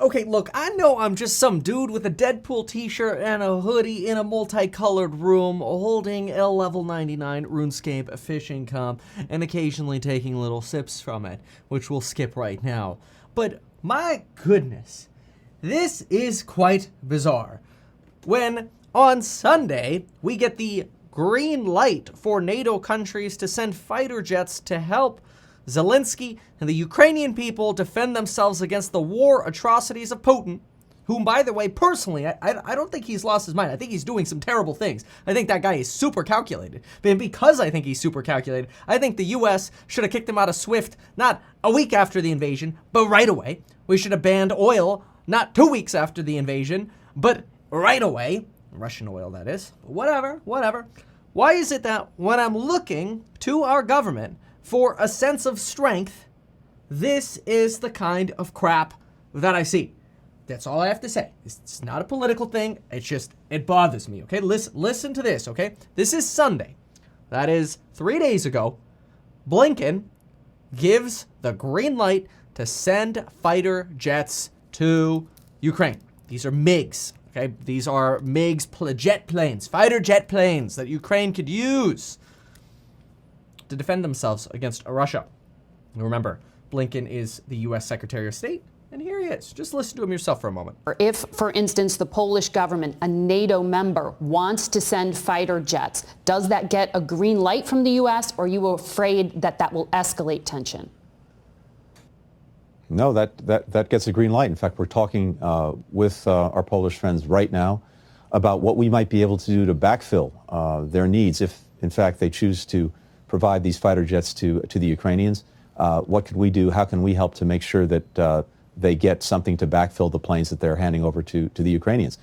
Okay, look, I know I'm just some dude with a Deadpool t-shirt and a hoodie in a multicolored room holding L level 99 RuneScape fishing comp and occasionally taking little sips from it, which we'll skip right now. But my goodness, this is quite bizarre. When on Sunday, we get the green light for NATO countries to send fighter jets to help Zelensky and the Ukrainian people defend themselves against the war atrocities of Putin, whom, by the way, personally, I don't think he's lost his mind. I think he's doing some terrible things. I think that guy is super calculated. And because I think he's super calculated, I think the U.S. should have kicked him out of SWIFT not a week after the invasion, but right away. We should have banned oil not 2 weeks after the invasion, but right away. Russian oil, that is. Whatever. Why is it that when I'm looking to our government for a sense of strength, this is the kind of crap that I see? That's all I have to say. It's not a political thing. It's just, it bothers me, okay? Listen to this, okay? This is Sunday. That is 3 days ago. Blinken gives the green light to send fighter jets to Ukraine. These are MiGs, okay? These are MiGs jet planes, fighter jet planes that Ukraine could use to defend themselves against Russia. And remember, Blinken is the U.S. Secretary of State, and here he is. Just listen to him yourself for a moment. If, for instance, the Polish government, a NATO member, wants to send fighter jets, does that get a green light from the U.S., or are you afraid that that will escalate tension? No, that gets a green light. In fact, we're talking with our Polish friends right now about what we might be able to do to backfill their needs if, in fact, they choose to provide these fighter jets to the Ukrainians. What could we do? How can we help to make sure that they get something to backfill the planes that they're handing over to the Ukrainians?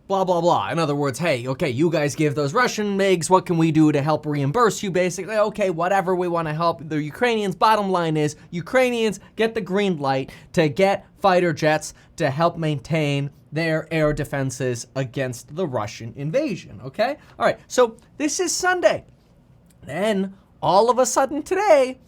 Blah, blah, blah. In other words, hey, okay, you guys give those Russian MiGs. What can we do to help reimburse you, basically? Okay, whatever, we want to help the Ukrainians. Bottom line is, Ukrainians get the green light to get fighter jets to help maintain their air defenses against the Russian invasion, okay? All right, so this is Sunday. Then, all of a sudden today,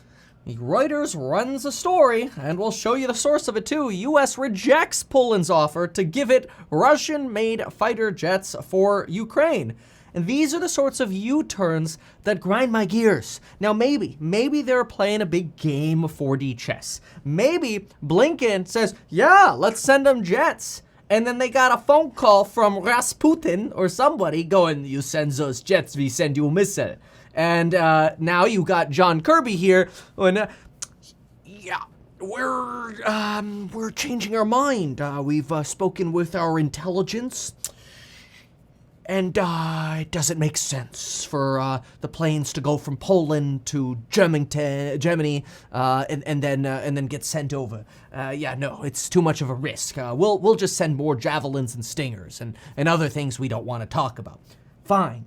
Reuters runs a story, and we'll show you the source of it too. U.S. rejects Poland's offer to give it Russian-made fighter jets for Ukraine. And these are the sorts of U-turns that grind my gears. Now maybe they're playing a big game of 4D chess. Maybe Blinken says, yeah, let's send them jets. And then they got a phone call from Rasputin or somebody going, you send those jets, we send you a missile. And now you got John Kirby here, and yeah, we're changing our mind. We've spoken with our intelligence, and it doesn't make sense for the planes to go from Poland to Germany, and then get sent over. Yeah, no, it's too much of a risk. We'll just send more javelins and stingers and other things we don't want to talk about. Fine.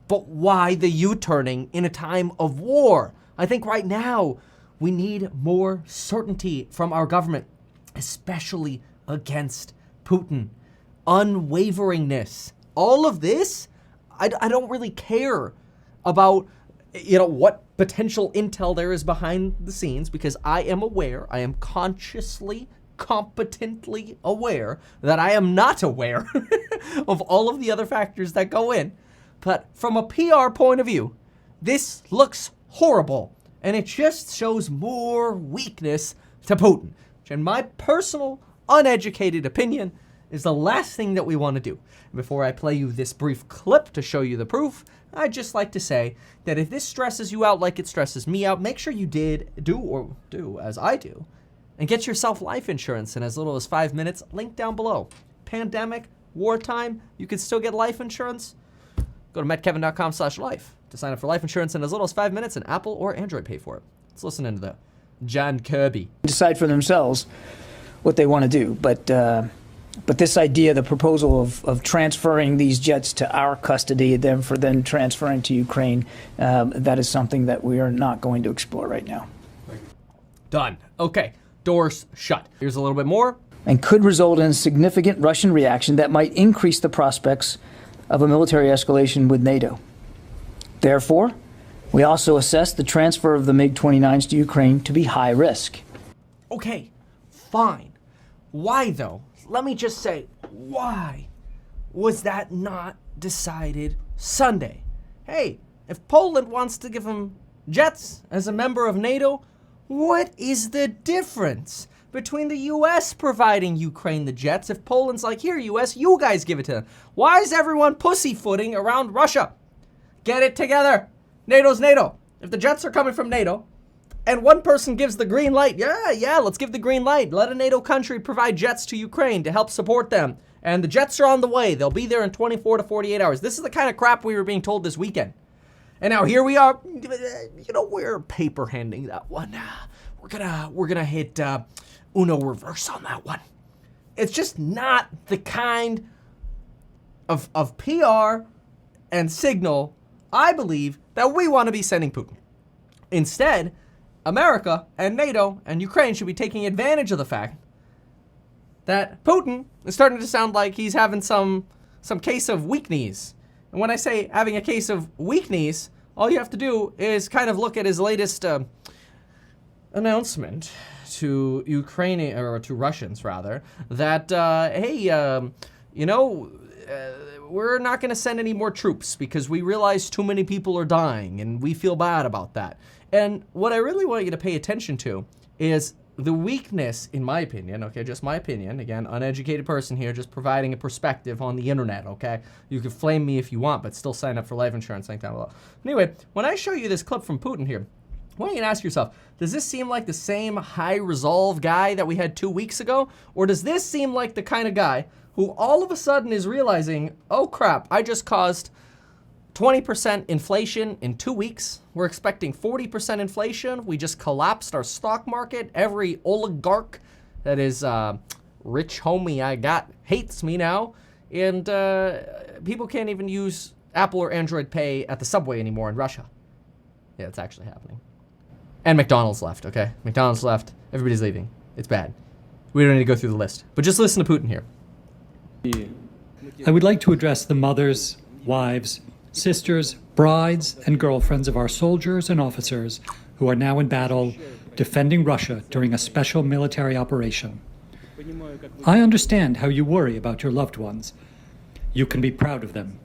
But why the U-turning in a time of war? I think right now we need more certainty from our government, especially against Putin. Unwaveringness. All of this, I don't really care about, what potential intel there is behind the scenes, because I am consciously, competently aware that I am not aware of all of the other factors that go in. But from a PR point of view, this looks horrible, and it just shows more weakness to Putin, which in my personal, uneducated opinion, is the last thing that we want to do. And before I play you this brief clip to show you the proof, I'd just like to say that if this stresses you out like it stresses me out, make sure you do as I do, and get yourself life insurance in as little as 5 minutes, link down below. Pandemic, wartime, you can still get life insurance. Go to metkevin.com/life to sign up for life insurance in as little as 5 minutes, and Apple or Android pay for it. Let's listen into the John Kirby. Decide for themselves what they want to do. But this idea, the proposal of transferring these jets to our custody, then transferring to Ukraine, that is something that we are not going to explore right now. Done. Okay. Doors shut. Here's a little bit more. And could result in a significant Russian reaction that might increase the prospects of a military escalation with NATO. Therefore, we also assess the transfer of the MiG-29s to Ukraine to be high risk. Okay, fine. Why, though? Let me just say, why was that not decided Sunday? Hey, if Poland wants to give him jets as a member of NATO, what is the difference between the U.S. providing Ukraine the jets if Poland's like, here, U.S., you guys give it to them? Why is everyone pussyfooting around Russia? Get it together. NATO's NATO. If the jets are coming from NATO, and one person gives the green light, yeah, let's give the green light. Let a NATO country provide jets to Ukraine to help support them. And the jets are on the way. They'll be there in 24 to 48 hours. This is the kind of crap we were being told this weekend. And now here we are. We're paper handing that one. We're gonna hit Uno reverse on that one. It's just not the kind of PR and signal, I believe, that we want to be sending Putin. Instead, America and NATO and Ukraine should be taking advantage of the fact that Putin is starting to sound like he's having some case of weak knees. And when I say having a case of weak knees, all you have to do is kind of look at his latest announcement to Ukrainian, or to Russians rather, that, we're not going to send any more troops because we realize too many people are dying and we feel bad about that. And what I really want you to pay attention to is the weakness, in my opinion, okay, just my opinion, again, uneducated person here, just providing a perspective on the internet, okay? You can flame me if you want, but still sign up for life insurance, link down below. Anyway, when I show you this clip from Putin here, I want you to ask yourself, does this seem like the same high resolve guy that we had 2 weeks ago? Or does this seem like the kind of guy who all of a sudden is realizing, oh crap, I just caused 20% inflation in 2 weeks. We're expecting 40% inflation. We just collapsed our stock market. Every oligarch that is rich homie I got hates me now. And people can't even use Apple or Android Pay at the subway anymore in Russia. Yeah, it's actually happening. And McDonald's left, okay? McDonald's left. Everybody's leaving. It's bad. We don't need to go through the list. But just listen to Putin here. I would like to address the mothers, wives, sisters, brides, and girlfriends of our soldiers and officers who are now in battle defending Russia during a special military operation. I understand how you worry about your loved ones. You can be proud of them,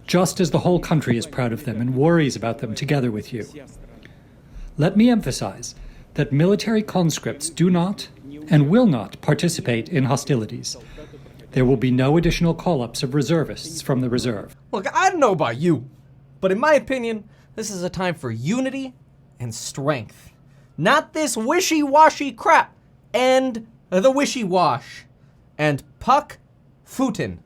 just as the whole country is proud of them and worries about them together with you. Let me emphasize that military conscripts do not and will not participate in hostilities. There will be no additional call-ups of reservists from the reserve. Look, I don't know about you, but in my opinion, this is a time for unity and strength. Not this wishy-washy crap. End the wishy-wash. And puck Putin.